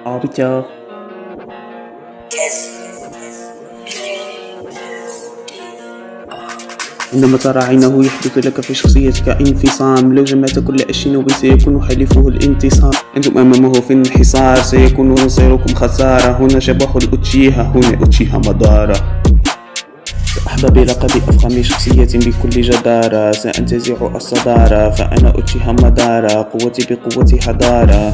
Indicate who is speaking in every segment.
Speaker 1: عابطة. عندما ترى عينه يحدث لك في شخصيتك انفصام. لو جمعت كل الشينوبي سيكون حليفه الانتصار. أنتم أمامه في انحصار، سيكون مصيركم خسارة. هنا شبح الأوتشيها، هنا أوتشيها مدارة. سأحظى بلقب أفخم شخصية بكل جدارة. سأنتزع الصدارة فأنا أوتشيها مدارة. قوتي بقوة حضارة،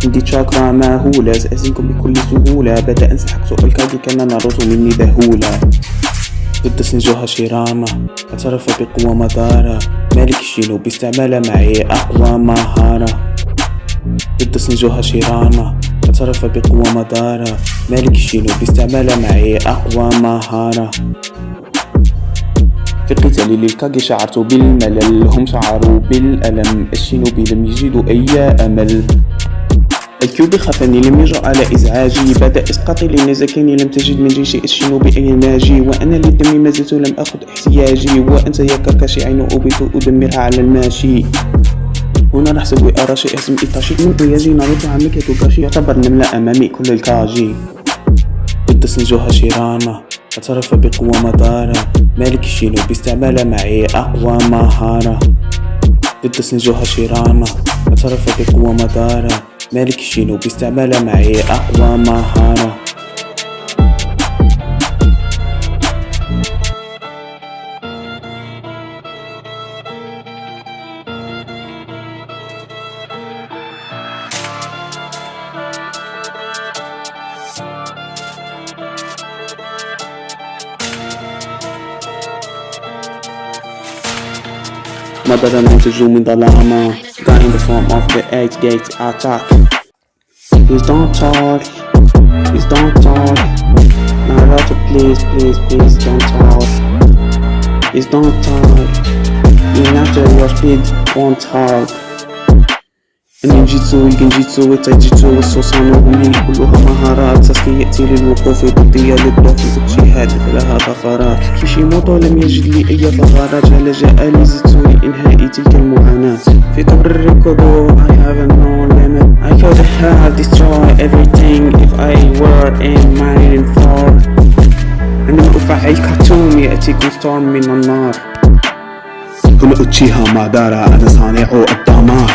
Speaker 1: عندي تشاكرا ماهولة. سأهزمكم بكل سهولة. بدأ انسحق سوء الكاد كان ناروتو مني ذهولة. ضد سينجو هاشيراما اعترف بقوة مدارة. مالك الشينوبي استعمل معي أقوى مهارة. ضد سينجو هاشيراما اعترف بقوة مدارة. مالك الشينوبي استعمل معي أقوى مهارة. في قتالي للكاغي شعرت بالملل، هم شعروا بالألم. الشينوبي لم يجدوا أي أمل. الكيوبي خافني لم يجرأ على إزعاجي. بدأ إسقاطي لنزكني لم تجد من جيش الشينوبي أي ناجي. وأنا للدم ما زلت لم أخذ احتياجي. وأنت يا كاكاشي عين أوبيت أدمرها على الماشي. هنا نحسب أراشي اسم إيتاشي من يجي ناروتو عمك توكاشي. يعتبر نملة أمامي كل الكاجي. ضد سينجو هاشيراما اعترف بقوة مدارة. مالك الشينوبي استعمل معي أقوى مهارة. ضد سينجو هاشيراما اعترف بقوة مدارة. مالك الشينوبي استعمل معي أقوى مهارة. مدارة ننتج من ظلامة. Got in the form of the 8-gate attack. Please don't talk. Please don't talk. Naruto, please don't talk. Please don't talk. Your speed won't talk. النينجيتسو والجنجيتسو والتايجيتسو والسوسانو هم كلها مهارات. ساسكي يأتي للوقوف ضدي للضعف أوتشيها لها ثغرات. كيشيموتو لم يجد لي أي ثغرات. لجأ لزيتسو لإنهاء تلك المعاناة. في طور الركوبو I have no limit. I could have destroyed everything if I were in Marineford. عندما أفعل كاتوم يأتيكم ستورم من النار. هنا أوتشيها مادارا، أنا صانع الدمار.